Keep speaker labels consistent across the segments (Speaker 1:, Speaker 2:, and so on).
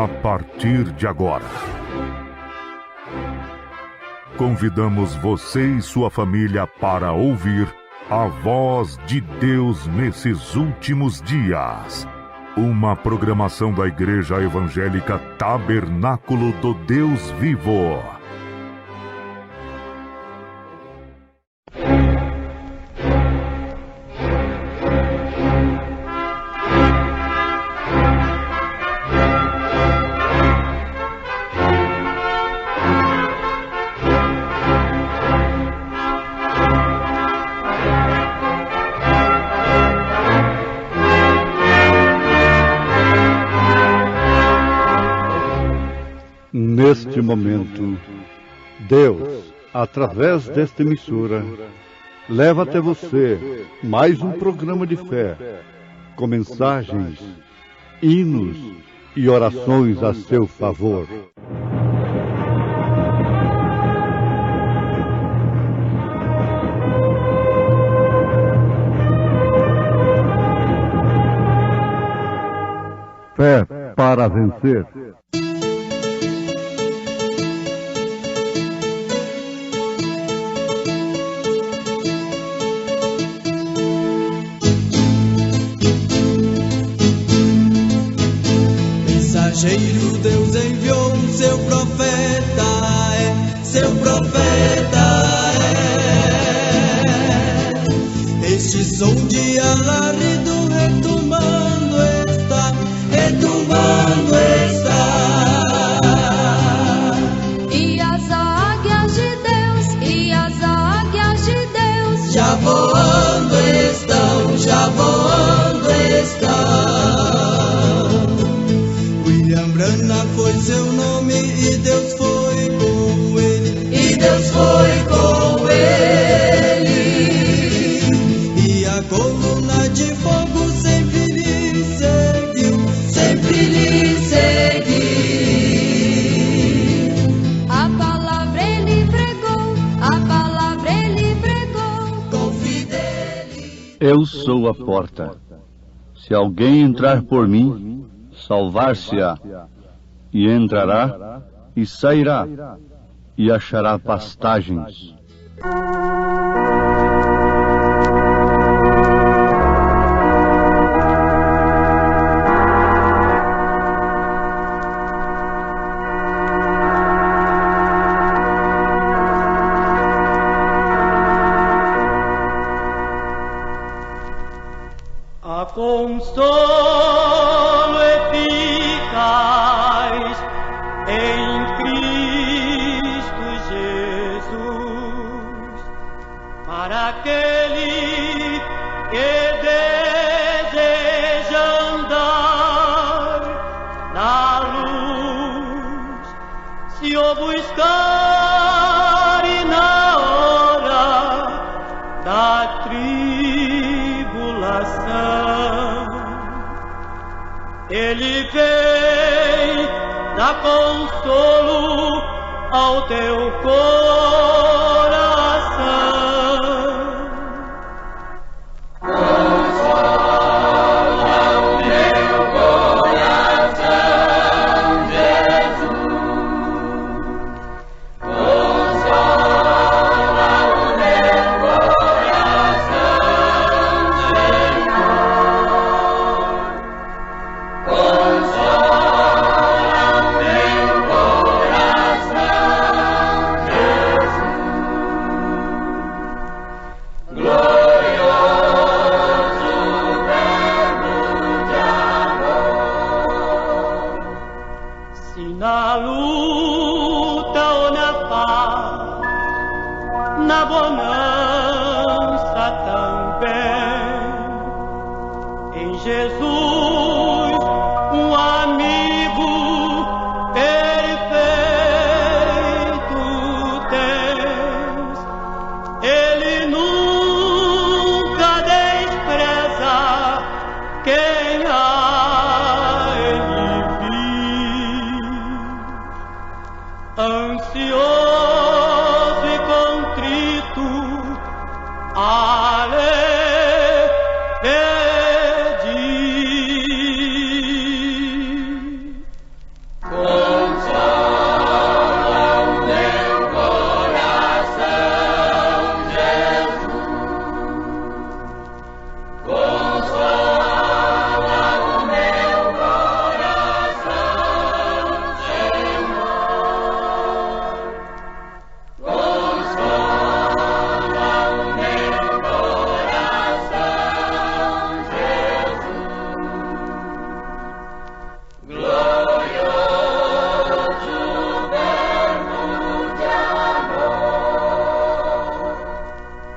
Speaker 1: a partir de agora. Convidamos você e sua família para ouvir a voz de Deus nesses últimos dias. Uma programação da Igreja Evangélica Tabernáculo do Deus Vivo.
Speaker 2: Neste momento, Deus, através desta emissora, leva até você mais um programa de fé, com mensagens, hinos e orações a seu favor. Fé para vencer.
Speaker 3: Mensageiro, Deus enviou seu profeta, seu profeta Este som de alarido retumbando está,
Speaker 4: E as águias de Deus,
Speaker 3: já voando estão. William Branham foi seu nome e Deus foi com ele. E a coluna de fogo sempre lhe seguiu.
Speaker 4: A palavra ele pregou,
Speaker 3: Com fidelidade.
Speaker 2: Eu sou a porta. Se alguém entrar por mim, salvar-se-á, e entrará e sairá, e achará pastagens.
Speaker 5: A consolo eficaz em Cristo Jesus, para aquele que deseja andar na luz, se o buscar e na hora da tribulação, Ele vem dar consolo ao teu coração. Na luta ou na paz, na bonança também, em Jesus, um amigo perfeito tens. Ele nunca despreza quem a Ele ansioso e contrito, a lhe pedir.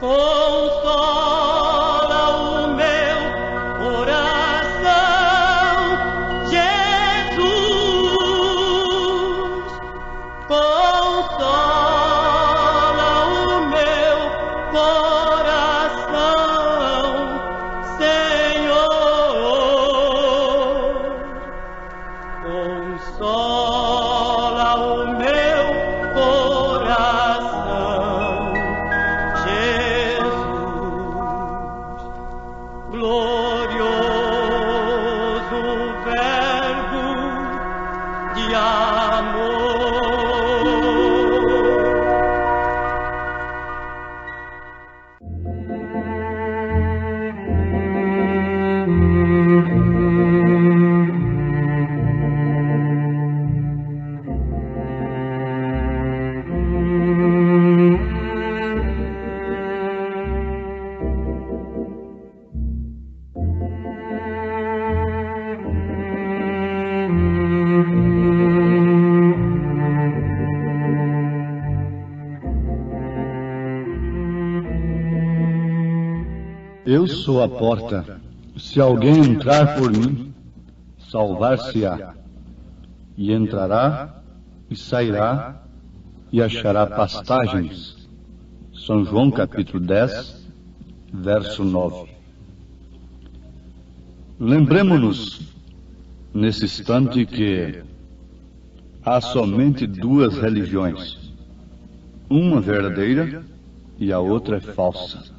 Speaker 5: consola o meu coração, Jesus, consola o meu coração, Senhor, consola o meu coração, Jesus, glorioso Verbo de amor.
Speaker 2: Eu sou a porta. Se alguém entrar por mim, salvar-se-á, e entrará e sairá e achará pastagens. São João capítulo 10, verso 9. Lembremos-nos nesse instante que há somente duas religiões, uma verdadeira e a outra é falsa.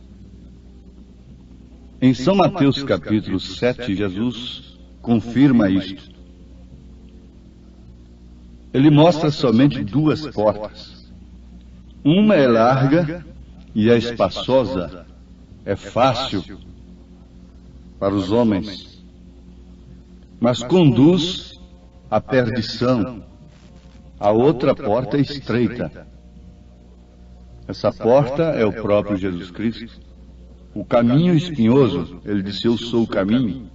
Speaker 2: Em São Mateus capítulo 7, Jesus confirma isto. Ele mostra somente duas portas. Uma é larga e é espaçosa, é fácil para os homens, mas conduz à perdição. A outra porta é estreita. Essa porta é o próprio Jesus Cristo. O caminho espinhoso, ele disse, eu sou o caminho.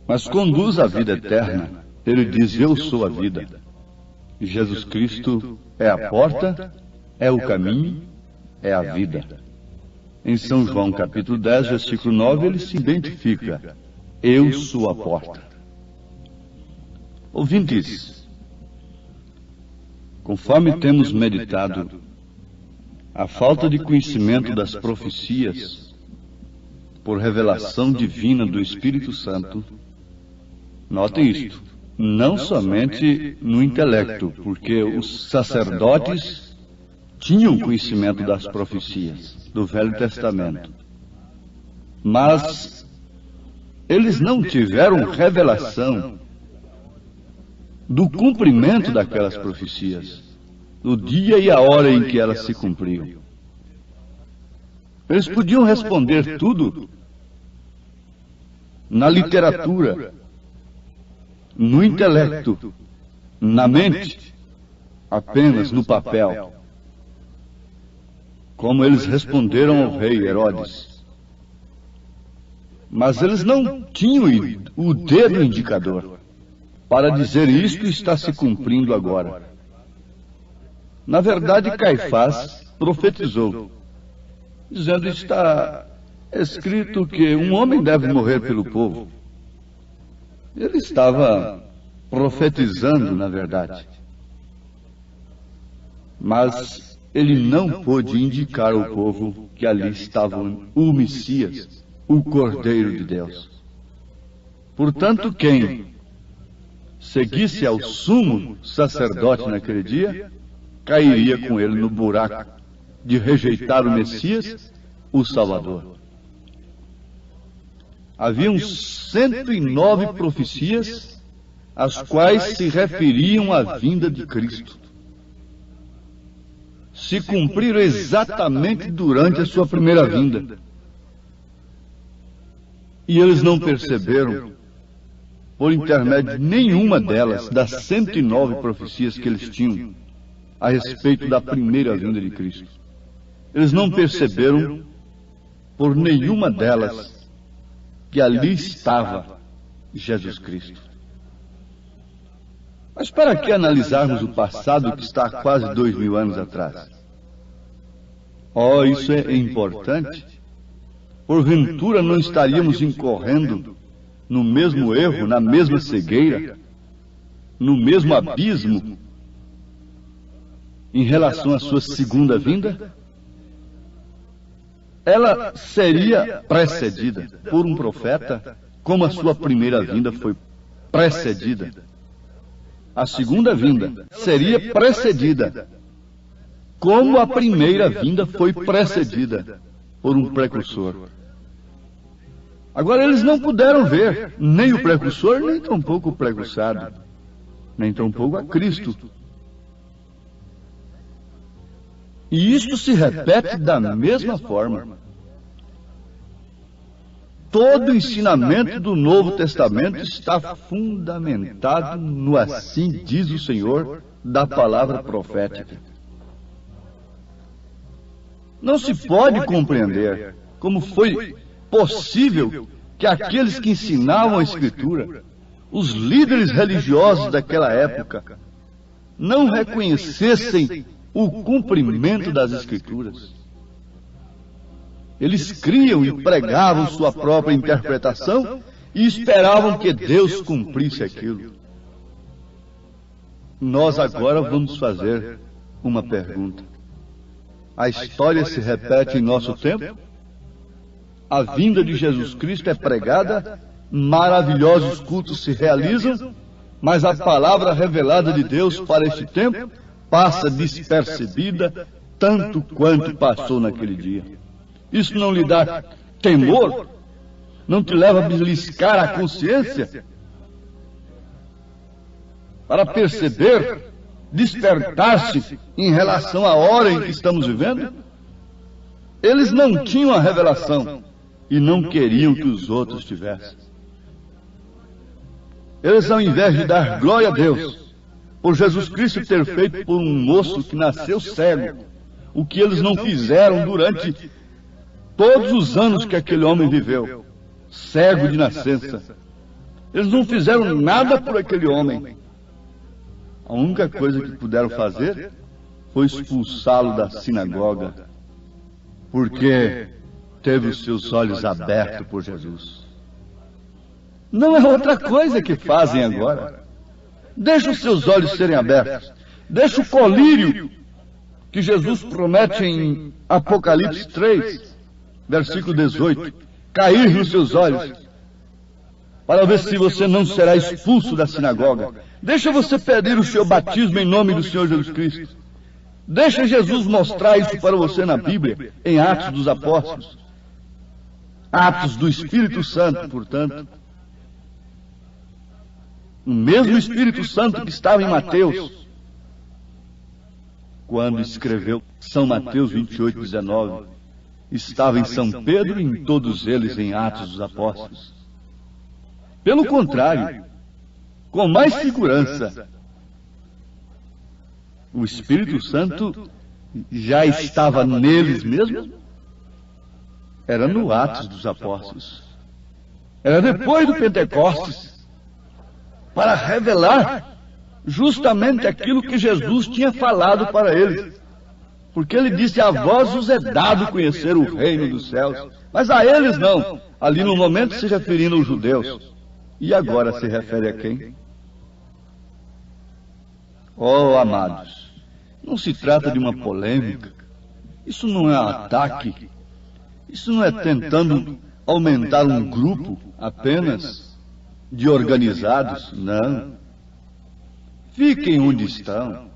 Speaker 2: Mas conduz à vida eterna. Ele diz, eu sou a vida. E Jesus Cristo é a porta, é o caminho, é a vida. Em São João capítulo 10, versículo 9, ele se identifica. Eu sou a porta. Ouvintes, conforme temos meditado, a falta de conhecimento das profecias, por revelação divina do Espírito Santo, notem isto, não somente no intelecto, porque os sacerdotes tinham conhecimento das profecias do Velho Testamento, mas eles não tiveram revelação do cumprimento daquelas profecias, do dia e a hora em que elas se cumpriam. Eles podiam responder tudo na literatura, no intelecto, na mente, apenas no papel, como eles responderam ao rei Herodes. Mas eles não tinham o dedo indicador para dizer isto está se cumprindo agora. Na verdade, Caifás profetizou, dizendo, está escrito que um homem deve morrer pelo povo. Ele estava profetizando, na verdade. Mas ele não pôde indicar ao povo que ali estava o Messias, o Cordeiro de Deus. Portanto, quem seguisse ao sumo sacerdote naquele dia, cairia com ele no buraco de rejeitar o Messias, o Salvador. Haviam 109 profecias, as quais se referiam à vinda de Cristo. Se cumpriram exatamente durante a sua primeira vinda. E eles não perceberam, por intermédio de nenhuma delas, das 109 profecias que eles tinham a respeito da primeira vinda de Cristo. Eles não perceberam, por nenhuma delas, que ali estava Jesus Cristo. Mas para que analisarmos o passado que está há quase 2000 anos atrás? Oh, isso é importante. Porventura não estaríamos incorrendo no mesmo erro, na mesma cegueira, no mesmo abismo em relação à sua segunda vinda? Ela seria precedida por um profeta, como a sua primeira vinda foi precedida. A segunda vinda seria precedida, como a primeira vinda foi precedida por um precursor. Agora, eles não puderam ver nem o precursor, nem tampouco o precursado, nem tampouco a Cristo. E isto se repete da mesma forma. Todo o ensinamento do Novo Testamento está fundamentado no assim diz o Senhor da palavra profética. Não se pode compreender como foi possível que aqueles que ensinavam a Escritura, os líderes religiosos daquela época, não reconhecessem o cumprimento das Escrituras. Eles criam e pregavam sua própria interpretação e esperavam que Deus cumprisse aquilo. Nós agora vamos fazer uma pergunta. A história se repete em nosso tempo? A vinda de Jesus Cristo é pregada, maravilhosos cultos se realizam, mas a palavra revelada de Deus para este tempo passa despercebida tanto quanto passou naquele dia. Isso não lhe dá temor? Não te leva a beliscar a consciência? Para perceber, despertar-se em relação à hora em que estamos vivendo? Eles não tinham a revelação e não queriam que os outros tivessem. Eles, ao invés de dar glória a Deus por Jesus Cristo ter feito por um moço que nasceu cego, o que eles não fizeram durante todos os anos que aquele homem viveu, cego de nascença. Eles não fizeram nada por aquele homem. A única coisa que puderam fazer foi expulsá-lo da sinagoga, porque teve os seus olhos abertos por Jesus. Não é outra coisa que fazem agora. Deixa os seus olhos serem abertos. Deixa o colírio que Jesus promete em Apocalipse 3, versículo 18, cair nos seus olhos, para ver se você não será expulso da sinagoga. Deixa você pedir o seu batismo em nome do Senhor Jesus Cristo. Deixa Jesus mostrar isso para você na Bíblia, em Atos dos Apóstolos. Atos do Espírito Santo, portanto. O mesmo Espírito Santo que estava em Mateus, quando escreveu São Mateus 28, 19, estava em São Pedro e em todos eles em Atos dos Apóstolos. Pelo contrário, com mais segurança, o Espírito Santo já estava neles mesmo. Era no Atos dos Apóstolos. Era depois do Pentecostes, para revelar justamente aquilo que Jesus tinha falado para eles. Porque ele disse: a vós vos é dado conhecer o reino dos céus, mas a eles não. Ali no momento se referindo aos judeus. E agora se refere a quem? Oh, amados, não se trata de uma polêmica. Isso não é ataque. Isso não é tentando aumentar um grupo apenas de organizados. Não. Fiquem onde estão.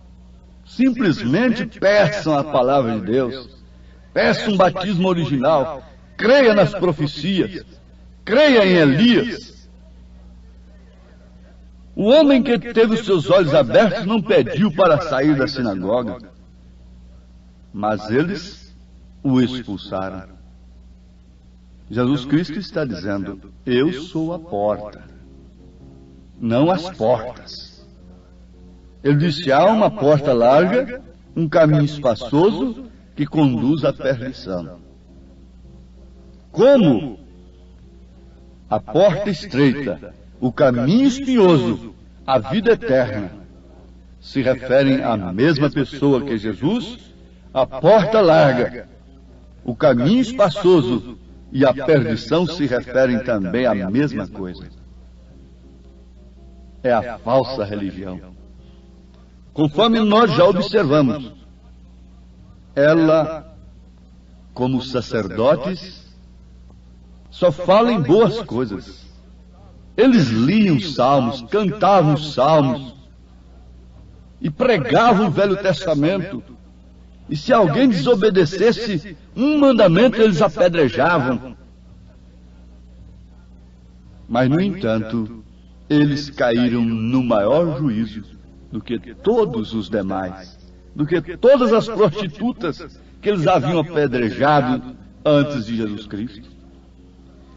Speaker 2: Simplesmente peçam a palavra de Deus. Peçam um batismo original. Creia nas profecias. Creia em Elias. O homem que teve os seus olhos abertos não pediu para sair da sinagoga, mas eles o expulsaram. Jesus Cristo está dizendo: eu sou a porta, não as portas. Ele disse: há uma porta larga, um caminho espaçoso que conduz à perdição. Como a porta estreita, o caminho espinhoso, a vida eterna, se referem à mesma pessoa que Jesus, a porta larga O caminho espaçoso e a perdição se referem também à mesma coisa. É a falsa religião. Conforme nós já observamos, ela, como sacerdotes, só fala em boas coisas. Eles liam salmos, cantavam salmos e pregavam o Velho Testamento. E se alguém desobedecesse um mandamento, eles apedrejavam. Mas, no entanto, eles caíram no maior juízo do que todos os demais, do que todas as prostitutas que eles haviam apedrejado antes de Jesus Cristo.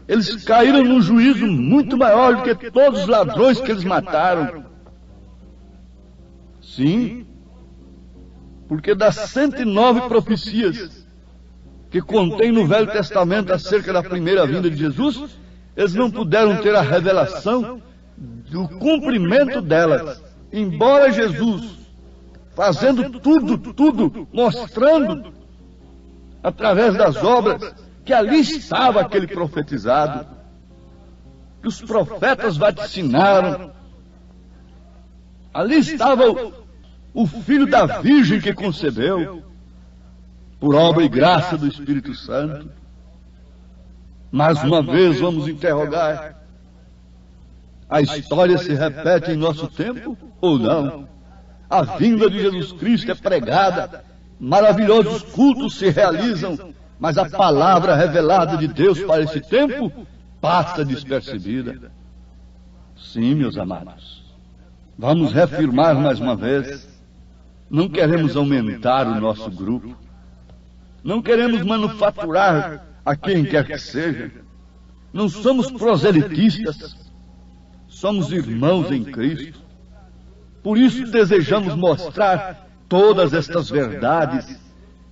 Speaker 2: Eles caíram num juízo muito maior do que todos os ladrões que eles mataram. Sim, porque das 109 profecias que contém no Velho Testamento acerca da primeira vinda de Jesus, eles não puderam ter a revelação do cumprimento delas. Embora Jesus, fazendo tudo, mostrando através das obras que ali estava aquele profetizado, que os profetas vaticinaram, ali estava o filho da Virgem que concebeu, por obra e graça do Espírito Santo. Mais uma vez vamos interrogar: a história se repete em nosso tempo ou não? A vinda de Jesus Cristo é pregada, maravilhosos cultos se realizam, mas a palavra revelada de Deus para esse tempo passa despercebida. Sim, meus amados, vamos reafirmar mais uma vez: não queremos aumentar o nosso grupo, não queremos manufaturar a quem quer que seja, não somos proselitistas, somos irmãos em Cristo. Por isso desejamos mostrar todas estas verdades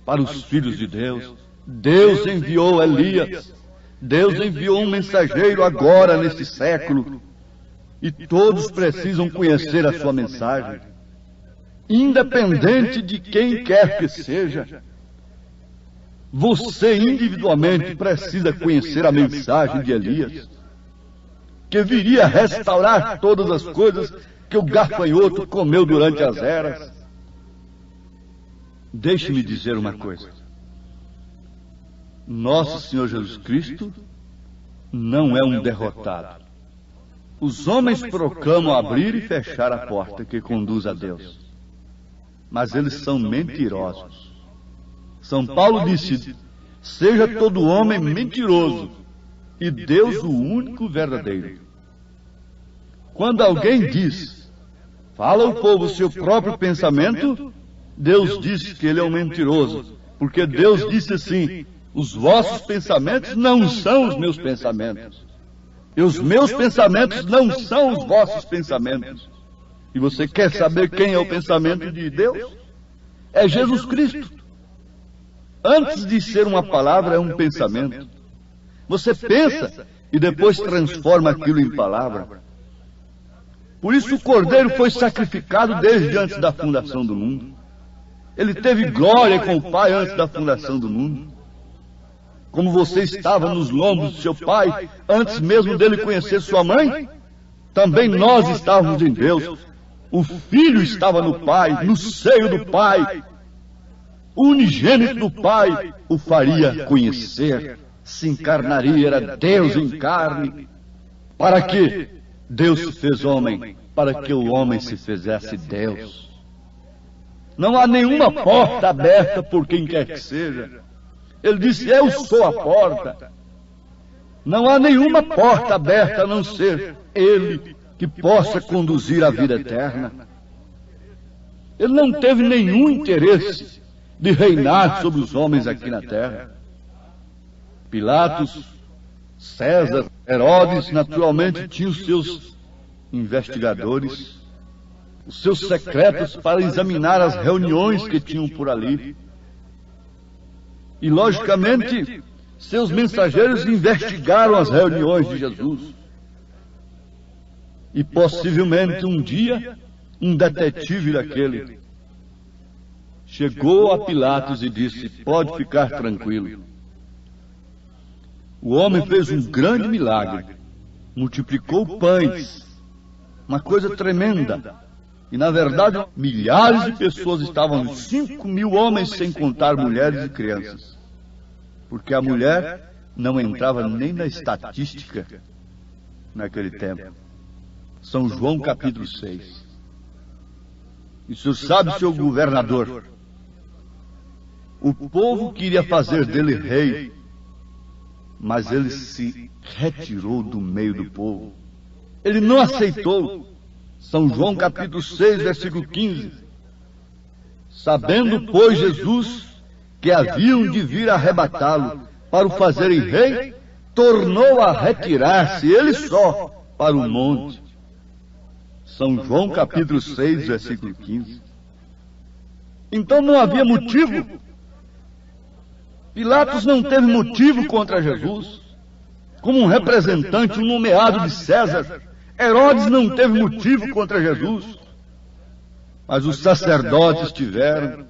Speaker 2: para os filhos de Deus. Deus enviou Elias, Deus enviou um mensageiro agora neste século, e todos precisam conhecer a sua mensagem, independente de quem quer que seja. Você individualmente precisa conhecer a mensagem de Elias, que viria restaurar todas as coisas que o gafanhoto comeu durante as eras. Deixe-me dizer uma coisa: nosso Senhor Jesus Cristo não é um derrotado. Os homens proclamam abrir e fechar a porta que conduz a Deus, mas eles são mentirosos. São Paulo disse: seja todo homem mentiroso e Deus o único verdadeiro. Quando alguém diz, fala ao povo o seu próprio pensamento, Deus diz que ele é um mentiroso, porque Deus disse assim: os vossos pensamentos não são os meus pensamentos, e os meus pensamentos não são os vossos pensamentos. E você quer saber quem é o pensamento de Deus? É Jesus Cristo. Antes de ser uma palavra, é um pensamento. Você pensa e depois transforma aquilo em palavra. Por isso o Cordeiro foi sacrificado desde antes da fundação do mundo. Ele teve glória com o Pai antes da fundação do mundo. Como você estava nos lombos de seu pai antes mesmo dele conhecer sua mãe, também nós estávamos em Deus. O Filho estava no Pai, no seio do Pai. O unigênito do Pai o faria conhecer, se encarnaria, era Deus em carne. Para que Deus se fez homem? Para que o homem se fizesse Deus. Não há nenhuma porta aberta por quem quer que seja. Ele disse: eu sou a porta. Não há nenhuma porta aberta a não ser Ele que possa conduzir à vida eterna. Ele não teve nenhum interesse de reinar sobre os homens aqui na terra. Pilatos, César, Herodes, naturalmente tinham os seus investigadores, os seus secretos para examinar as reuniões que tinham por ali. E, logicamente, seus mensageiros investigaram as reuniões de Jesus. E, possivelmente, um dia, um detetive daquele chegou a Pilatos e disse: pode ficar tranquilo, O homem fez um grande milagre. Multiplicou pães. Uma coisa tremenda. E, na verdade, milhares de pessoas estavam, 5.000 homens, sem contar mulheres e crianças. Porque a mulher não entrava nem na estatística naquele tempo. São João capítulo 6. E o senhor sabe, seu governador, o povo queria fazer dele rei, mas ele se retirou do meio do povo. Ele não aceitou. São João capítulo 6, versículo 15. Sabendo, pois, Jesus que haviam de vir arrebatá-lo para o fazerem rei, tornou a retirar-se, ele só, para o monte. São João capítulo 6, versículo 15. Então não havia motivo. Pilatos não teve motivo contra Jesus. Como um representante, um nomeado de César, Herodes não teve motivo contra Jesus. Mas os sacerdotes tiveram.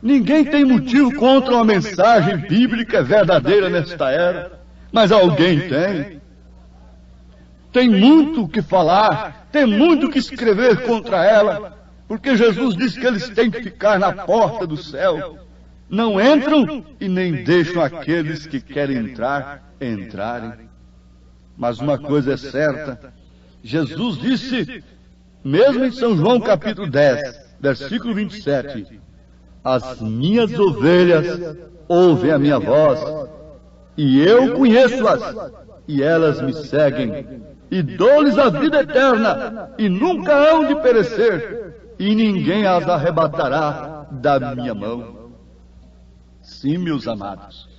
Speaker 2: Ninguém tem motivo contra uma mensagem bíblica verdadeira nesta era, mas alguém tem. Tem muito o que falar, tem muito o que escrever contra ela, porque Jesus disse que eles têm que ficar na porta do céu. Não entram e nem deixam aqueles que querem entrar, entrarem. Mas uma coisa é certa, Jesus disse, mesmo em São João capítulo 10, versículo 27, as minhas ovelhas ouvem a minha voz, e eu conheço-as, e elas me seguem, e dou-lhes a vida eterna, e nunca hão de perecer, e ninguém as arrebatará da minha mão. Sim, meus amados,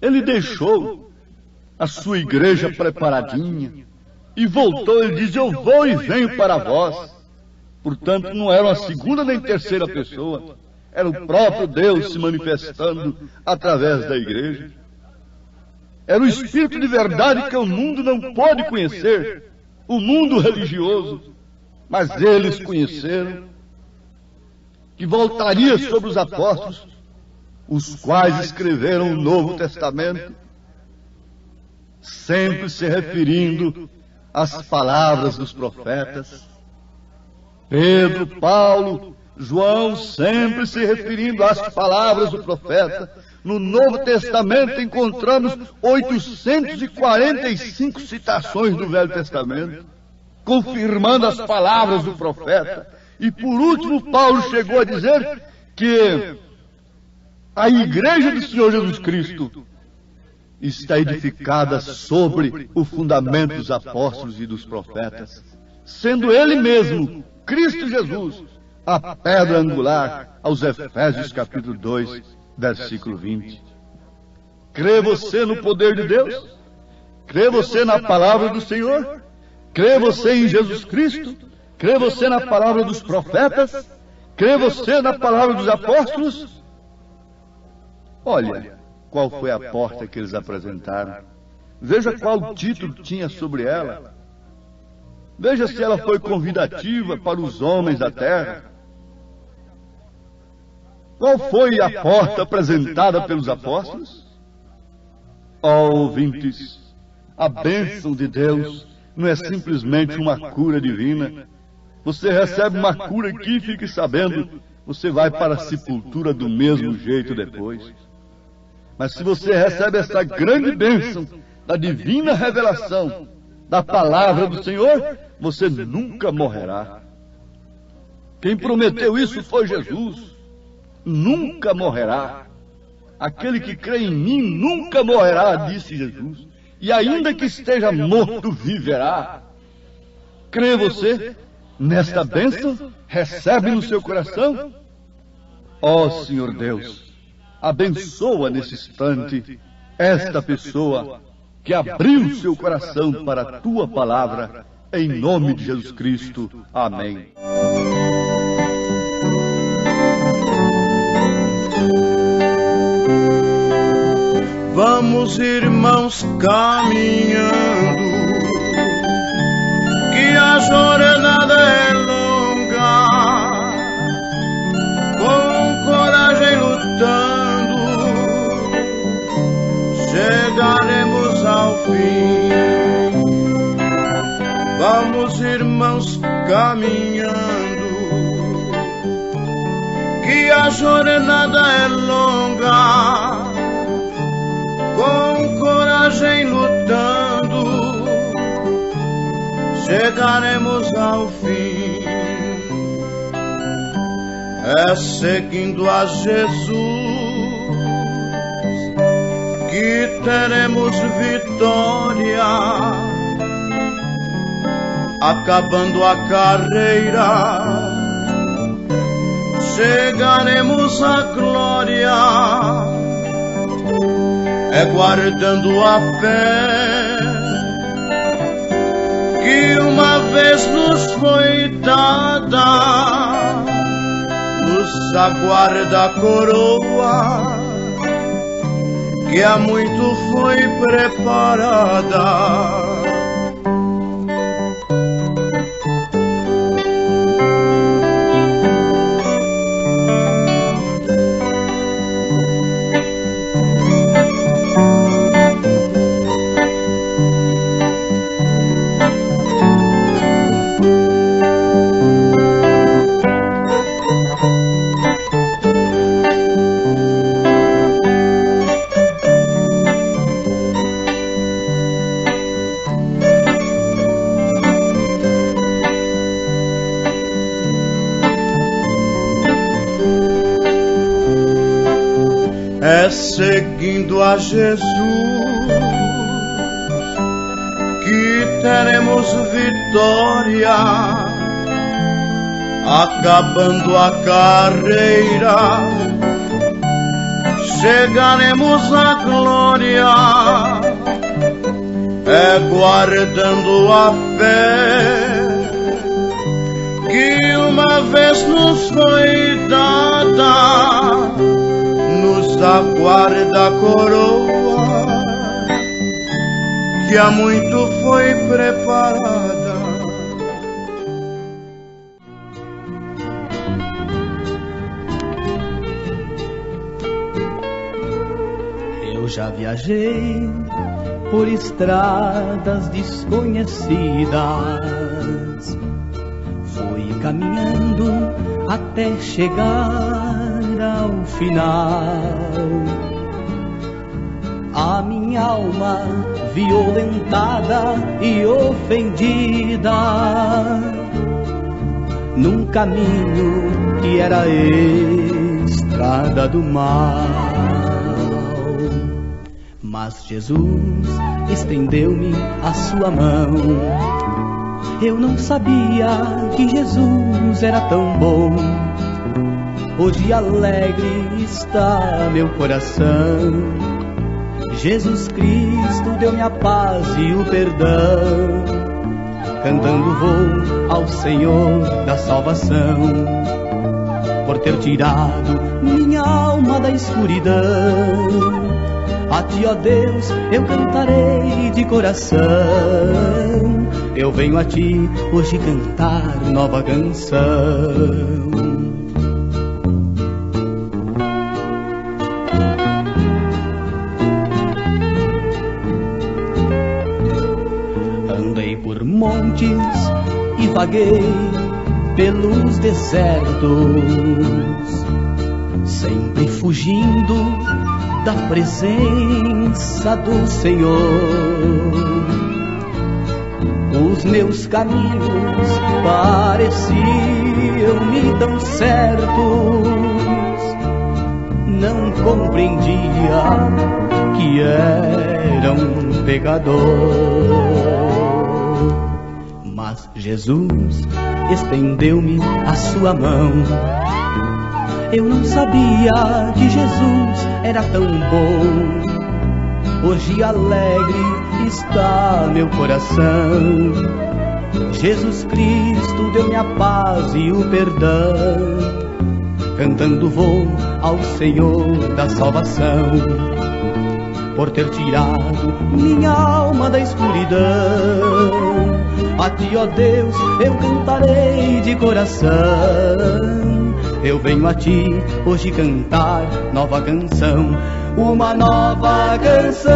Speaker 2: ele deixou a sua igreja preparadinha, e voltou, ele diz, eu vou e venho para vós. Portanto, não era uma segunda nem terceira pessoa, era o próprio Deus se manifestando através da igreja. Era o Espírito de verdade que o mundo não pode conhecer, o mundo religioso, mas eles conheceram, que voltaria sobre os apóstolos, os quais escreveram o Novo Testamento, sempre se referindo às palavras dos profetas. Pedro, Paulo, João, sempre se referindo às palavras do profeta. No Novo Testamento encontramos 845 citações do Velho Testamento, confirmando as palavras do profeta. E por último, Paulo chegou a dizer que a igreja do Senhor Jesus Cristo está edificada sobre o fundamento dos apóstolos e dos profetas, sendo ele mesmo, Cristo Jesus, a pedra angular, aos Efésios capítulo 2, versículo 20. Crê você no poder de Deus? Crê você na palavra do Senhor? Crê você em Jesus Cristo? Crê você na palavra dos profetas? Crê você na palavra dos apóstolos? Olha, qual foi a porta que eles apresentaram. Veja qual título tinha sobre ela. Veja se ela foi convidativa para os homens da terra. Qual foi a porta apresentada pelos apóstolos? Ó ouvintes, a bênção de Deus não é simplesmente uma cura divina. Você recebe uma cura aqui e fique sabendo, você vai para a sepultura do mesmo jeito depois. Mas se você recebe essa grande bênção da divina revelação da palavra do Senhor, você nunca morrerá. Quem prometeu isso foi Jesus. Nunca morrerá. Aquele que crê em mim nunca morrerá, disse Jesus. E ainda que esteja morto, viverá. Crê você nesta bênção? Recebe no seu coração? Ó Senhor Deus, abençoa nesse instante esta pessoa que abriu seu coração para a tua palavra, em nome de Jesus Cristo. Amém.
Speaker 3: Vamos, irmãos, caminhando, que a jornada é longa, com coragem lutando, chegaremos fim. Vamos, irmãos, caminhando, que a jornada é longa, com coragem lutando, chegaremos ao fim. É seguindo a Jesus que teremos vitória, acabando a carreira, chegaremos à glória. É guardando a fé que uma vez nos foi dada, nos aguarda a coroa que há muito foi preparada. É seguindo a Jesus que teremos vitória, acabando a carreira, chegaremos à glória. É guardando a fé que uma vez nos foi dada, nos aguarda a coroa que há muito foi preparada.
Speaker 6: Eu já viajei por estradas desconhecidas, fui caminhando até chegar ao final. A minha alma violentada e ofendida, num caminho que era estrada do mal. Mas Jesus estendeu-me a sua mão. Eu não sabia que Jesus era tão bom. Hoje alegre está meu coração. Jesus Cristo deu-me a paz e o perdão. Cantando vou ao Senhor da salvação, por ter tirado minha alma da escuridão. A ti, ó Deus, eu cantarei de coração. Eu venho a ti hoje cantar nova canção. Andei por montes e vaguei pelos desertos, sempre fugindo da presença do Senhor. Os meus caminhos pareciam-me tão certos, não compreendia que era um pecador. Mas Jesus estendeu-me a sua mão. Eu não sabia que Jesus era tão bom. Hoje alegre está meu coração. Jesus Cristo deu-me a paz e o perdão. Cantando vou ao Senhor da salvação, por ter tirado minha alma da escuridão. A ti, ó Deus, eu cantarei de coração. eu venho a ti hoje cantar nova canção, uma nova canção.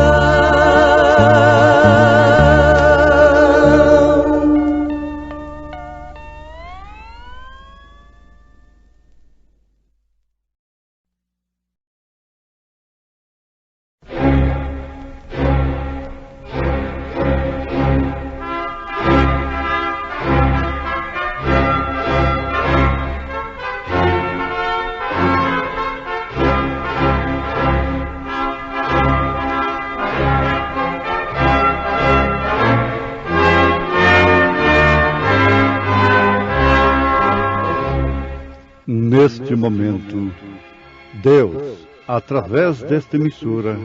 Speaker 2: Neste momento, Deus, através desta emissora,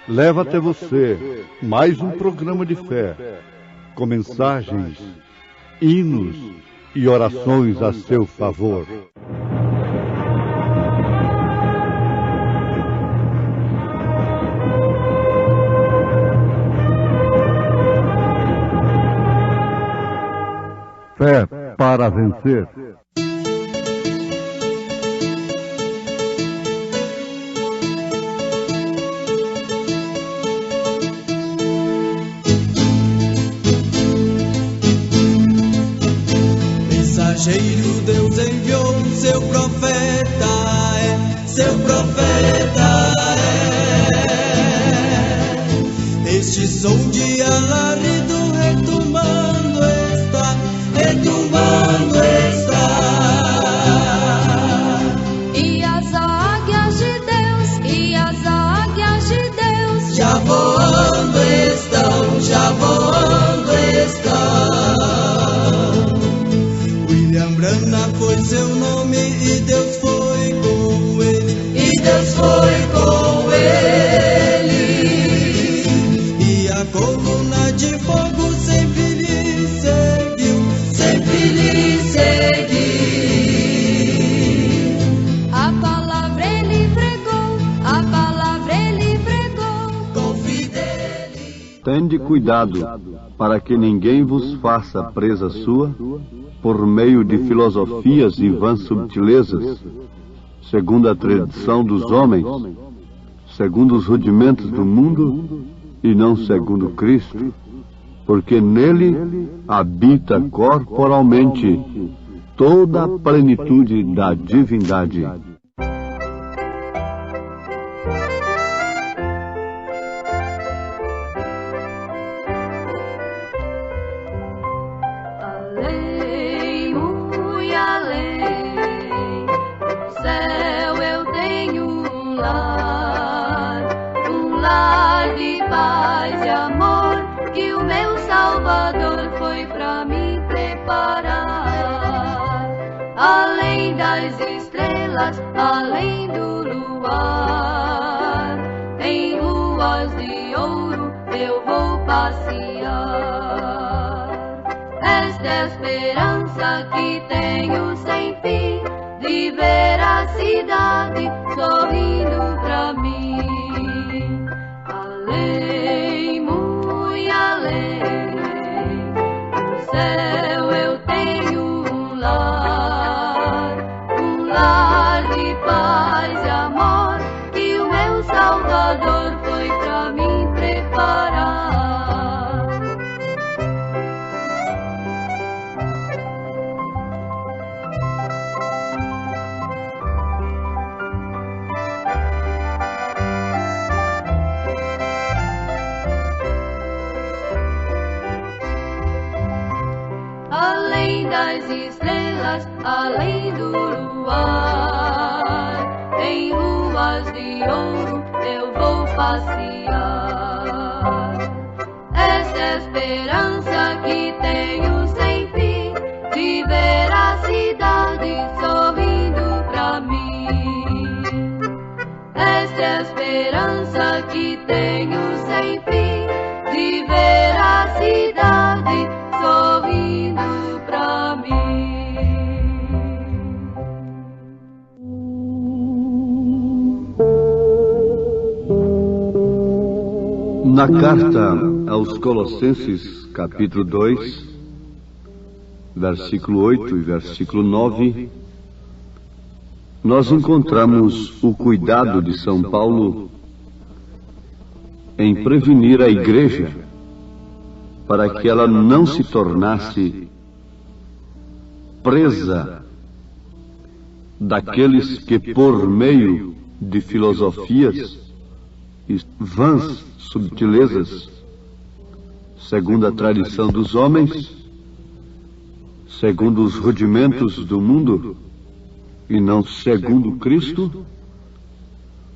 Speaker 2: leva até você mais um programa de fé, com mensagens, hinos e orações a seu favor. Fé para vencer.
Speaker 3: Mensageiro Deus enviou seu profeta, seu profeta é. Este som de alarido retumbando está, retumbando está.
Speaker 4: E as águias de Deus, e as águias de Deus
Speaker 3: Já voando estão, já voando estão. William Branham foi seu nome e Deus foi com ele, e Deus foi com ele. E a coluna de fogo sempre lhe seguiu, sempre lhe seguiu.
Speaker 4: A palavra ele pregou, a palavra ele pregou.
Speaker 3: Com fidelidade.
Speaker 2: Tende cuidado para que ninguém vos faça presa sua por meio de filosofias e vãs subtilezas, segundo a tradição dos homens, segundo os rudimentos do mundo e não segundo Cristo, porque nele habita corporalmente toda a plenitude da divindade.
Speaker 4: Além, muito além, no céu eu tenho um lar de paz e amor, que o meu Salvador foi pra mim preparar. Além das estrelas, além do luar, em ruas de ouro eu vou passear. Esta é a esperança que tenho sem fim, de ver a cidade sorrindo pra mim. Além, muito além, no céu eu tenho um lar de paz e amor, que o meu Salvador foi pra mim preparar. Além das estrelas, além do luar, em ruas de ouro eu vou passear. Esta é a esperança que tenho sem fim, de ver a cidade sorrindo pra mim. Esta é a esperança que tenho sem fim, de ver a cidade sorrindo pra mim.
Speaker 2: Na carta aos Colossenses, capítulo 2, versículo 8 e versículo 9, nós encontramos o cuidado de São Paulo em prevenir a igreja para que ela não se tornasse presa daqueles que, por meio de filosofias e vãs subtilezas, segundo a tradição dos homens, segundo os rudimentos do mundo, e não segundo Cristo,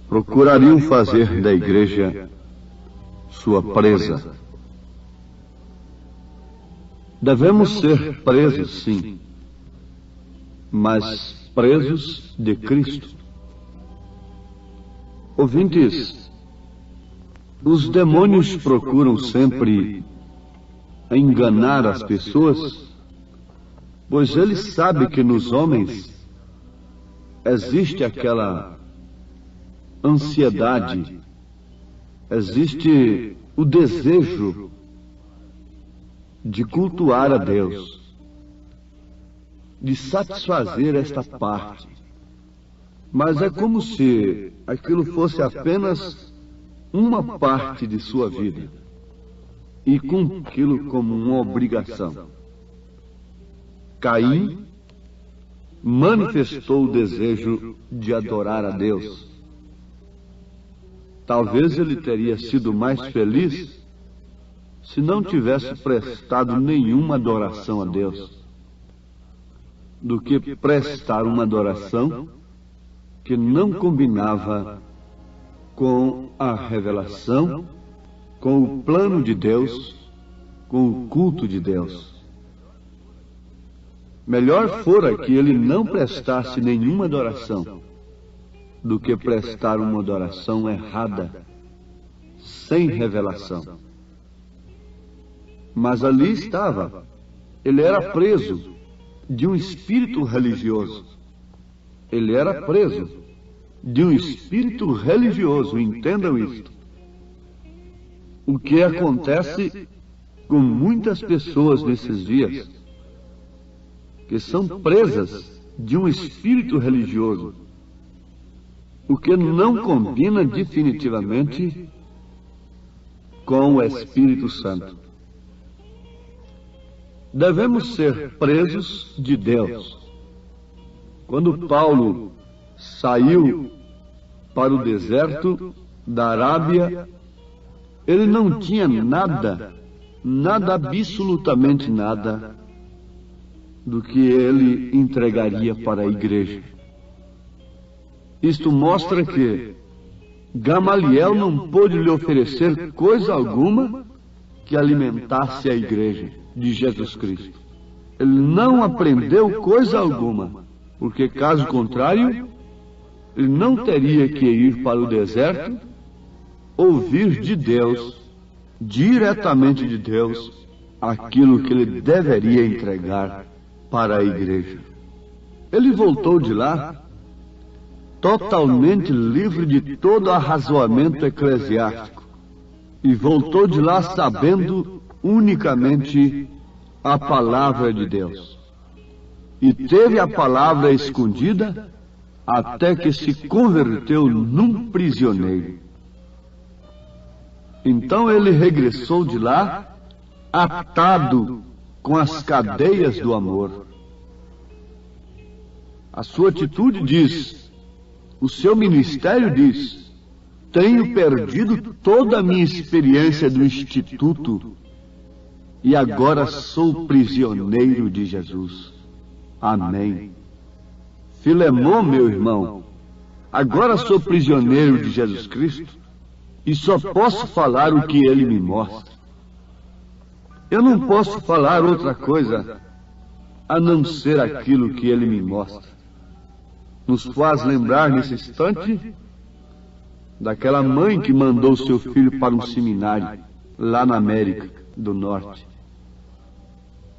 Speaker 2: procurariam fazer da igreja sua presa. Devemos ser presos, sim, mas presos de Cristo. Ouvintes, os demônios procuram sempre enganar as pessoas, pois eles sabem que nos homens existe aquela ansiedade, existe o desejo de cultuar a Deus, de satisfazer esta parte. Mas é como se aquilo fosse apenas uma parte de sua vida e com aquilo como uma obrigação. Caim manifestou o desejo de adorar a Deus. Talvez ele teria sido mais feliz se não tivesse prestado nenhuma adoração a Deus, do que prestar uma adoração que não combinava com a revelação, com o plano de Deus, com o culto de Deus. Melhor fora que ele não prestasse nenhuma adoração do que prestar uma adoração errada, sem revelação. Mas ali estava, ele era preso de um espírito religioso. Ele era preso de um espírito religioso, entendam isto. O que acontece com muitas pessoas nesses dias, que são presas de um espírito religioso, o que não combina definitivamente com o Espírito Santo. Devemos ser presos de Deus. Quando Paulo saiu para o deserto da Arábia, ele não tinha nada, absolutamente nada, do que ele entregaria para a igreja. Isto mostra que Gamaliel não pôde lhe oferecer coisa alguma que alimentasse a igreja de Jesus Cristo. Ele não aprendeu coisa alguma, porque caso contrário, ele não teria que ir para o deserto, ouvir de Deus, diretamente de Deus, aquilo que ele deveria entregar para a igreja. Ele voltou de lá totalmente livre de todo arrazoamento eclesiástico e voltou de lá sabendo unicamente a palavra de Deus. E teve a palavra escondida até que se converteu num prisioneiro. Então ele regressou de lá atado com as cadeias do amor. A sua atitude diz, o seu ministério diz, tenho perdido toda a minha experiência do instituto e agora sou prisioneiro de Jesus. Amém. Filemão, meu irmão, agora sou prisioneiro de Jesus Cristo e só posso falar o que Ele me mostra. Eu não posso falar outra coisa a não ser aquilo que Ele me mostra. Nos faz lembrar nesse instante daquela mãe que mandou seu filho para um seminário lá na América do Norte.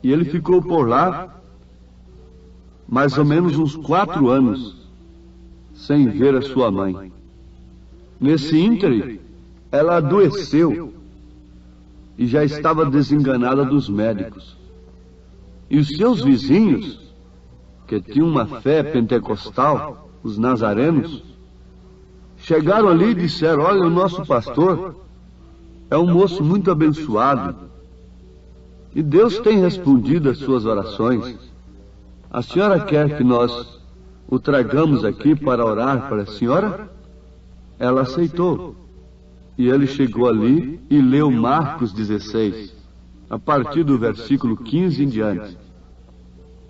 Speaker 2: E ele ficou por lá mais ou menos uns 4 anos sem ver a sua mãe. Nesse ínterim, ela adoeceu e já estava desenganada dos médicos. E os seus vizinhos, que tinham uma fé pentecostal, os nazarenos, chegaram ali e disseram: olha, o nosso pastor é um moço muito abençoado e Deus tem respondido às suas orações. A senhora quer que nós o tragamos aqui para orar para a senhora? Ela aceitou. E ele chegou ali e leu Marcos 16, a partir do versículo 15 em diante.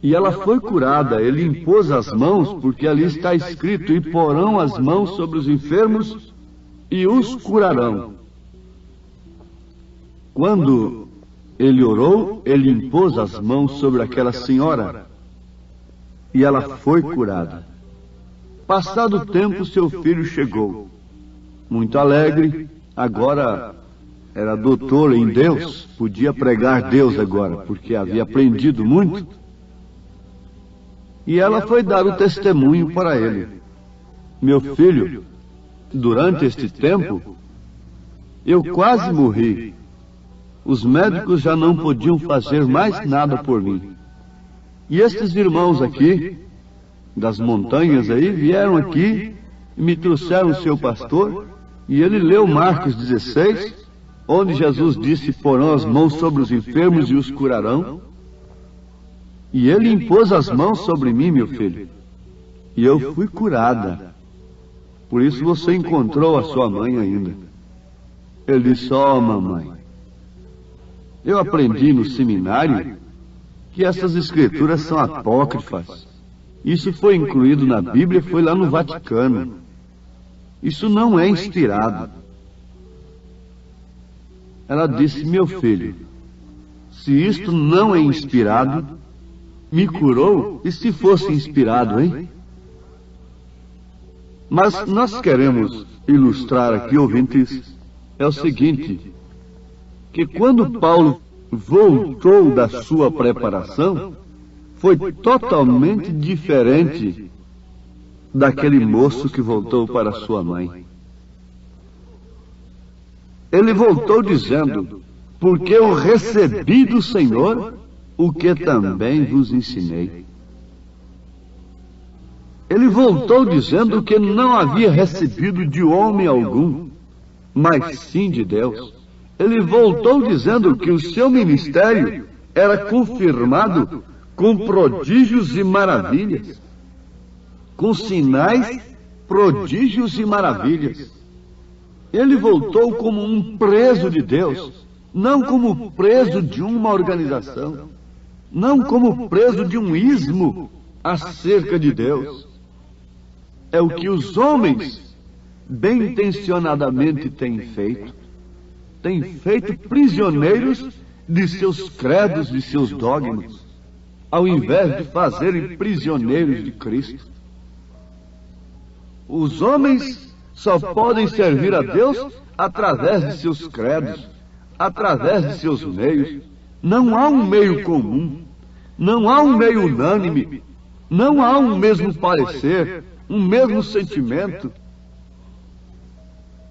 Speaker 2: E ela foi curada. Ele impôs as mãos, porque ali está escrito: e porão as mãos sobre os enfermos e os curarão. Quando ele orou, ele impôs as mãos sobre aquela senhora e ela foi curada. Passado o tempo, seu filho chegou, muito alegre. Agora era doutor em Deus, podia pregar Deus agora, porque havia aprendido muito. E ela foi dar o testemunho para ele: meu filho, durante este tempo, eu quase morri. Os médicos já não podiam fazer mais nada por mim. E estes irmãos aqui, das montanhas aí, vieram aqui e me trouxeram o seu pastor, e ele leu Marcos 16, onde Jesus disse: porão as mãos sobre os enfermos e os curarão. E ele impôs as mãos sobre mim, meu filho, e eu fui curada. Por isso você encontrou a sua mãe ainda. Ele disse: ó, mamãe, eu aprendi no seminário que essas escrituras são apócrifas. Isso foi incluído na Bíblia, foi lá no Vaticano. Isso não é inspirado. Ela disse: meu filho, se isto não é inspirado, me curou, e se fosse inspirado, hein? Mas nós queremos ilustrar aqui, ouvintes, é o seguinte, que quando Paulo voltou da sua preparação, foi totalmente diferente daquele moço que voltou para sua mãe. Ele voltou dizendo: porque eu recebi do Senhor o que também vos ensinei. Ele voltou dizendo que não havia recebido de homem algum, mas sim de Deus. Ele voltou dizendo que o seu ministério era confirmado com prodígios e maravilhas, com sinais, prodígios e maravilhas. Ele voltou como um preso de Deus, não como preso de uma organização, não como preso de um ismo acerca de Deus. É o que os homens bem intencionadamente têm feito. Têm feito prisioneiros de seus credos, de seus dogmas, ao invés de fazerem prisioneiros de Cristo. Os homens só podem servir a Deus através de seus credos, através de seus meios. Não há um meio comum, não há um meio unânime, não há um mesmo parecer, um mesmo sentimento.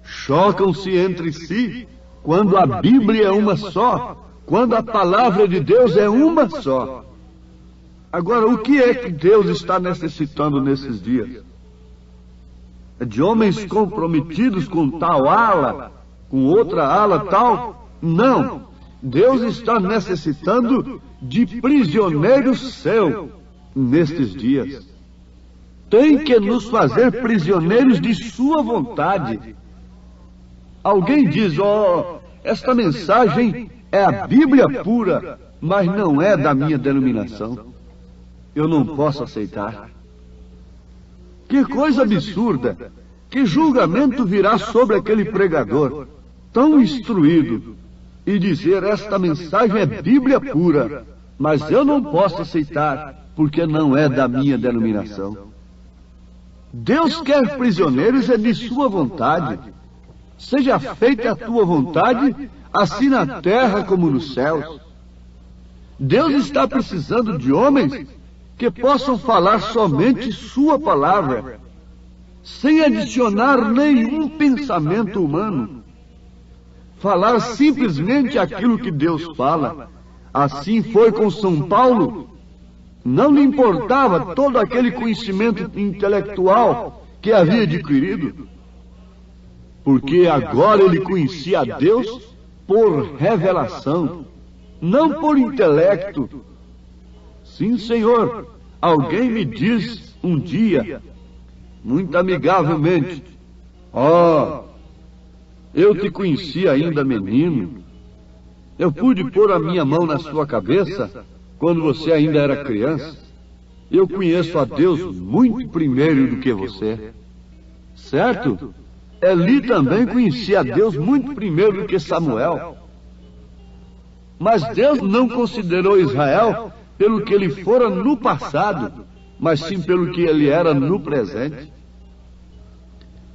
Speaker 2: Chocam-se entre si quando a Bíblia é uma só, quando a palavra de Deus é uma só. Agora, o que é que Deus está necessitando nesses dias? É de homens comprometidos com tal ala, com outra ala tal? Não. Deus está necessitando de prisioneiros seus nestes dias. Tem que nos fazer prisioneiros de sua vontade. Alguém diz: ó, esta mensagem é a Bíblia pura, mas não é da minha denominação. Eu não posso aceitar. Que coisa absurda! Que julgamento virá sobre aquele pregador tão instruído e dizer: esta mensagem é Bíblia pura, mas eu não posso aceitar porque não é da minha denominação. Deus quer prisioneiros é de sua vontade. Seja feita a tua vontade, assim na terra como nos céus. Deus está precisando de homens que possam falar somente sua palavra, sem adicionar nenhum pensamento humano. Falar simplesmente aquilo que Deus fala. Assim foi com São Paulo. Não lhe importava todo aquele conhecimento intelectual que havia adquirido, porque agora ele conhecia a Deus por revelação, não por intelecto. Sim, Senhor, alguém me diz um dia, muito amigavelmente, eu te conheci ainda menino. Eu pude pôr a minha mão na sua cabeça quando você ainda era criança. Eu conheço a Deus muito primeiro do que você. Certo? Eli também conhecia a Deus muito primeiro do que Samuel. Mas Deus não considerou Israel pelo que ele fora no passado, mas sim pelo que ele era no presente.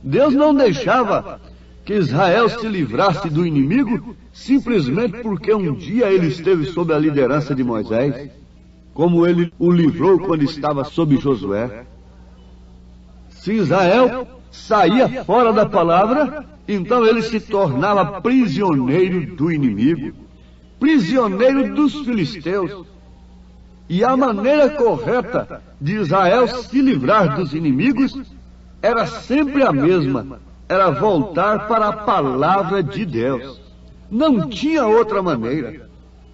Speaker 2: Deus não deixava que Israel se livrasse do inimigo simplesmente porque um dia ele esteve sob a liderança de Moisés, como ele o livrou quando estava sob Josué. Se Israel saía fora da palavra, então ele se tornava prisioneiro do inimigo, prisioneiro dos filisteus. E a maneira correta de Israel se livrar dos inimigos era sempre a mesma, era voltar para a palavra de Deus. Não tinha outra maneira.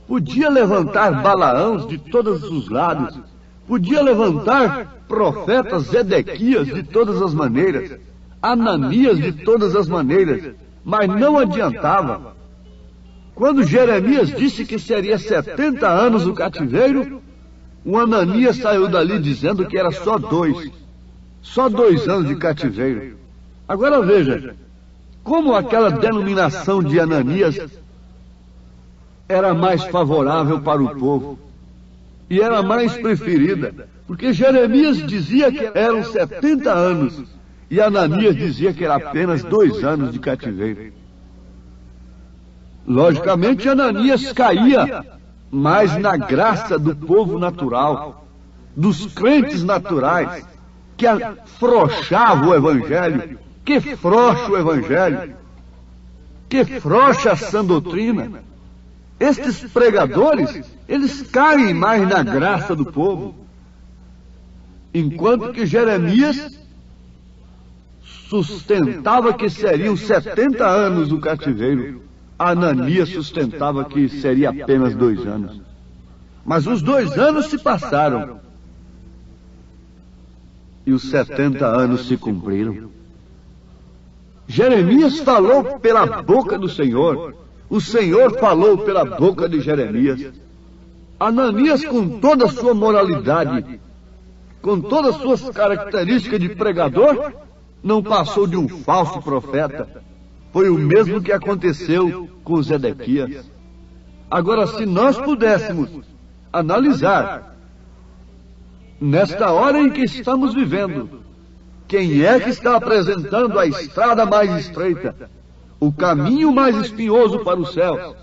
Speaker 2: Podia levantar Balaãos de todos os lados, podia levantar profetas Zedequias de todas as maneiras, Ananias de todas as maneiras, mas não adiantava. Quando Jeremias disse que seria 70 anos o cativeiro, o Ananias saiu dali dizendo que era só 2 anos de cativeiro. Agora veja, como aquela denominação de Ananias era mais favorável para o povo e era mais preferida, porque Jeremias dizia que eram 70 anos e Ananias dizia que era apenas 2 anos de cativeiro. Logicamente, Ananias caía mais na graça do povo natural, dos crentes naturais, que afrouxava o Evangelho, que frouxa o Evangelho, que frouxa a sã doutrina. Estes pregadores, eles caem mais na graça do povo, enquanto que Jeremias sustentava que seriam 70 anos o cativeiro, Ananias sustentava que seria apenas 2 anos. Mas os 2 anos se passaram e os 70 anos se cumpriram. Jeremias falou pela boca do Senhor, o Senhor falou pela boca de Jeremias. Ananias, com toda a sua moralidade, com todas as suas características de pregador, não passou de um falso profeta. Foi o mesmo que aconteceu com Zedequias. Agora, se nós pudéssemos analisar, nesta hora em que estamos vivendo, quem é que está apresentando a estrada mais estreita, o caminho mais espinhoso para o céu,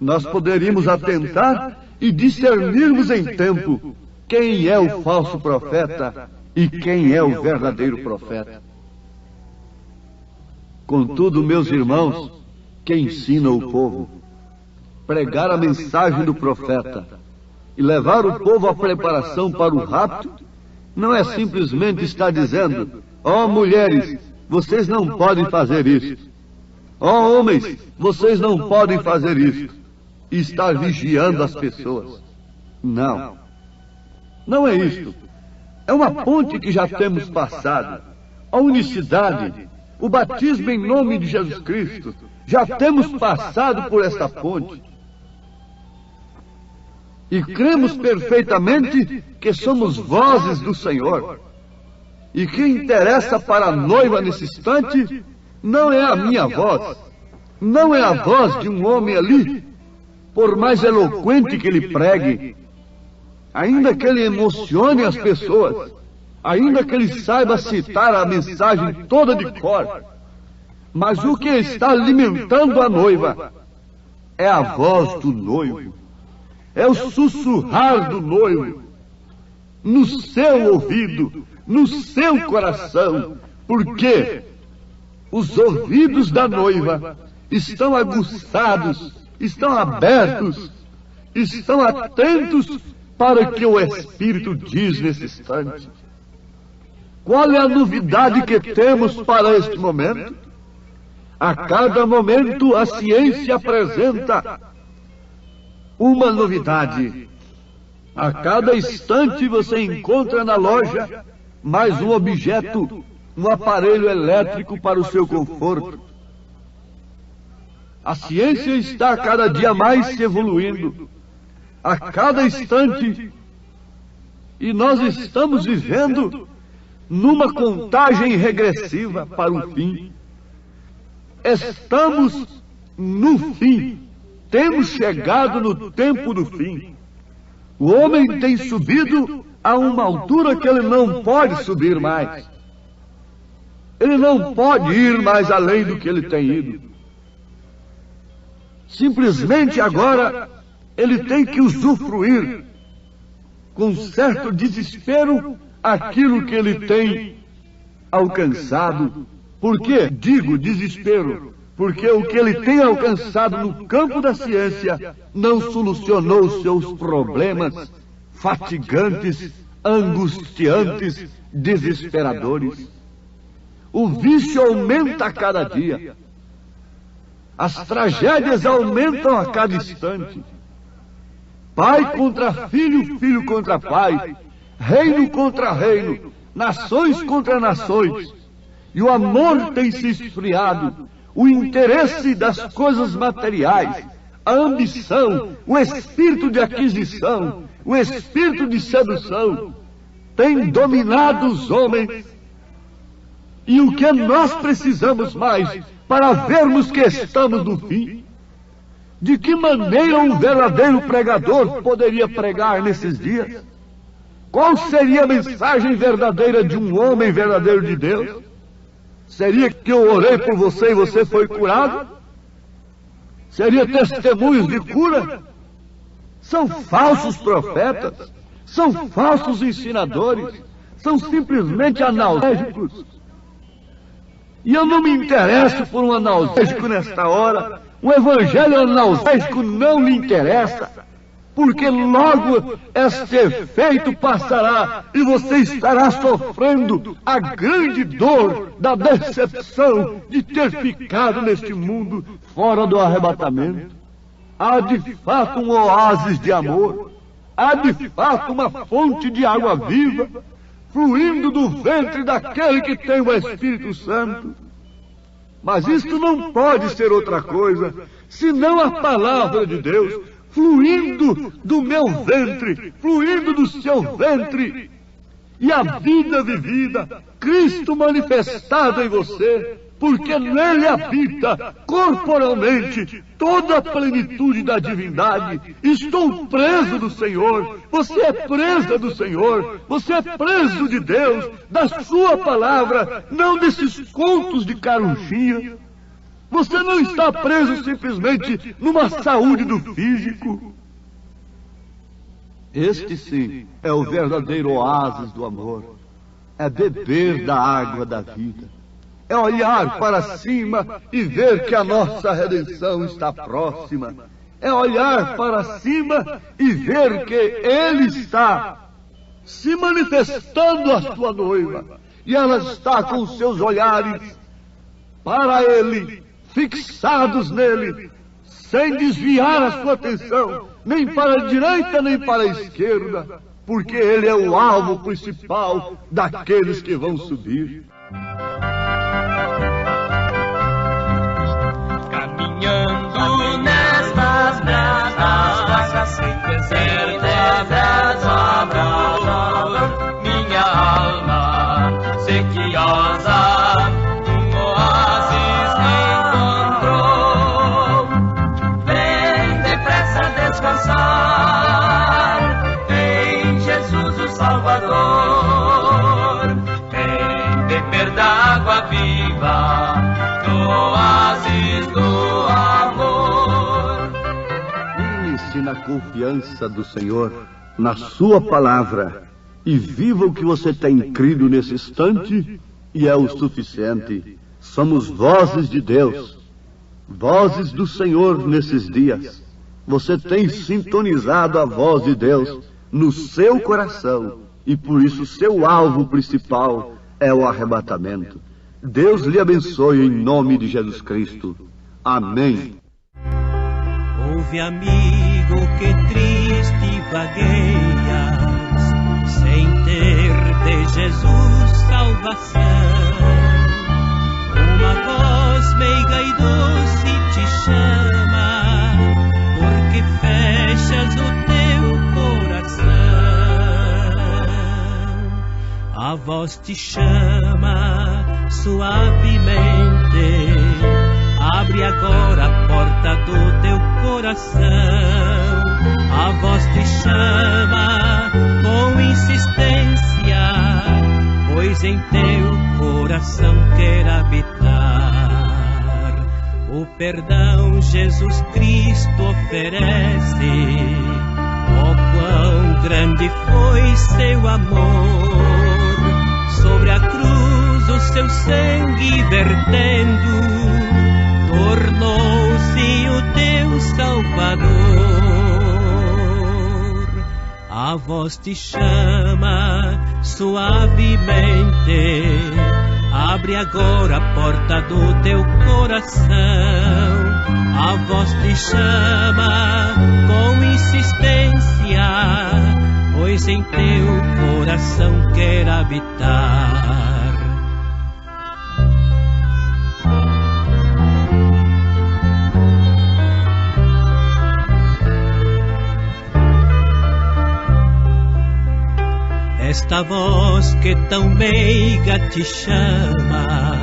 Speaker 2: nós poderíamos atentar e discernirmos em tempo quem é o falso profeta e quem é o verdadeiro profeta. Contudo, meus irmãos, que ensina o povo, pregar a mensagem do profeta e levar o povo à preparação para o rapto, não é simplesmente estar dizendo: ó mulheres, vocês não podem fazer isso. Ó homens, vocês não podem fazer isso. E estar vigiando as pessoas. Não. Não é isto. É uma ponte que já temos passado. A unicidade, o batismo em nome de Jesus Cristo, já temos passado por esta ponte. E cremos perfeitamente que somos vozes do Senhor. E que interessa para a noiva nesse instante não é a minha voz, não é a voz de um homem ali, por mais eloquente que ele pregue, ainda que ele emocione as pessoas, ainda que ele saiba citar a mensagem toda de cor, mas o que está alimentando a noiva é a voz do noivo, é o sussurrar do noivo, no seu ouvido, no seu coração, porque os ouvidos da noiva estão aguçados, estão abertos, estão atentos
Speaker 7: para que o Espírito diz nesse instante? Qual é a novidade que temos para este momento? A cada momento a ciência apresenta uma novidade. A cada instante você encontra na loja mais um objeto, um aparelho elétrico para o seu conforto. A ciência está a cada dia mais se evoluindo, a cada instante, e nós estamos vivendo numa contagem regressiva para o fim. Estamos no fim, temos chegado no tempo do fim. O homem tem subido a uma altura que ele não pode subir mais. Ele não pode ir mais além do que ele tem ido. Simplesmente agora ele tem que usufruir com certo desespero aquilo que ele tem alcançado. Por que digo desespero? Porque o que ele tem alcançado no campo da ciência não solucionou os seus problemas fatigantes, angustiantes, desesperadores. O vício aumenta a cada dia. As tragédias aumentam a cada instante. Pai contra filho, filho contra pai, reino contra reino, nações contra nações. E o amor tem se esfriado, o interesse das coisas materiais, a ambição, o espírito de aquisição, o espírito de sedução, tem dominado os homens. E o que nós precisamos mais para vermos que estamos no fim? De que maneira um verdadeiro pregador poderia pregar nesses dias? Qual seria a mensagem verdadeira de um homem verdadeiro de Deus? Seria que eu orei por você e você foi curado? Seria testemunhos de cura? São falsos profetas, são falsos ensinadores, são simplesmente analgésicos. E eu não me interesso por um analgésico nesta hora. O evangelho analgésico não lhe interessa, porque logo este efeito passará e você estará sofrendo a grande dor da decepção de ter ficado neste mundo fora do arrebatamento. Há de fato um oásis de amor, há de fato uma fonte de água viva fluindo do ventre daquele que tem o Espírito Santo. Mas isto não pode ser outra coisa senão a palavra de Deus fluindo do meu ventre, fluindo do seu ventre, e a vida vivida, Cristo manifestado em você, porque nele habita corporalmente toda a plenitude da divindade. Estou preso do Senhor, você é presa do Senhor, você é preso de Deus, da sua palavra, não desses contos de carochinha. Você não está preso simplesmente numa saúde do físico. Este sim é o verdadeiro oásis do amor. É beber da água da vida. É olhar para cima e ver que a nossa redenção está próxima. É olhar para cima e ver que Ele está se manifestando à sua noiva. E ela está com os seus olhares para Ele, fixados nele, sem desviar a sua atenção, nem para a direita nem para a esquerda, porque Ele é o alvo principal daqueles que vão subir.
Speaker 5: Caminhando nestas braças, desertas amor, minha alma sequiosa, um oásis encontrou. Vem depressa descansar em Jesus o Salvador. Vem beber da água viva do oásis do amor.
Speaker 7: Firme-se na confiança do Senhor, na sua palavra, e viva o que você tem crido nesse instante, e é o suficiente. Somos vozes de Deus, vozes do Senhor nesses dias. Você tem sintonizado a voz de Deus, no seu coração, e por isso seu alvo principal é o arrebatamento. Deus lhe abençoe em nome de Jesus Cristo. Amém.
Speaker 8: Ouve, amigo, que triste vagueias, sem ter de Jesus salvação. Uma voz meiga e doce te chama, porque fechas o teu coração. A voz te chama suavemente, abre agora a porta do teu coração. A voz te chama com insistência, pois em teu coração quer habitar. O perdão Jesus Cristo oferece, oh, quão grande foi seu amor. Sobre a cruz o seu sangue vertendo, tornou-se o teu Salvador. A voz te chama suavemente, abre agora a porta do teu coração. A voz te chama com insistência, pois em teu coração quer habitar. Esta voz que tão meiga te chama,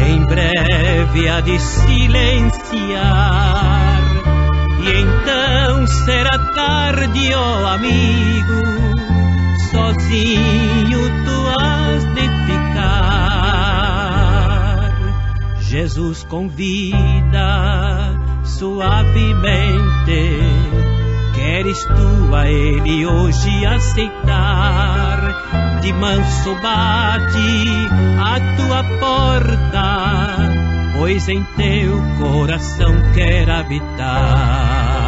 Speaker 8: em breve há de silenciar, e então será tarde, ó amigo, sozinho tu has de ficar. Jesus convida suavemente, queres tu a ele hoje aceitar? De manso bate a tua porta, pois em teu coração quer habitar.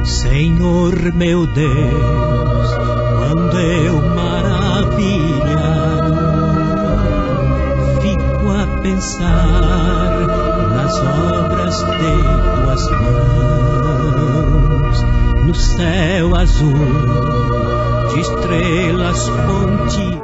Speaker 8: Senhor meu Deus, quando eu maravilhado fico a pensar nas obras de tuas mãos, no céu azul de estrelas fonte.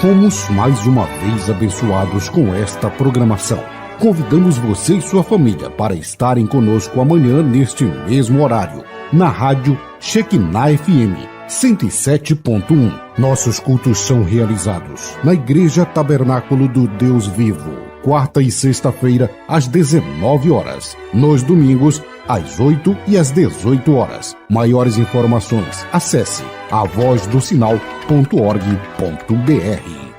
Speaker 9: Fomos mais uma vez abençoados com esta programação. Convidamos você e sua família para estarem conosco amanhã neste mesmo horário, na rádio Shekinah FM 107.1. Nossos cultos são realizados na Igreja Tabernáculo do Deus Vivo, quarta e sexta-feira às 19 horas, nos domingos às 8 e às 18 horas. Maiores informações, acesse avozdosinal.org.br.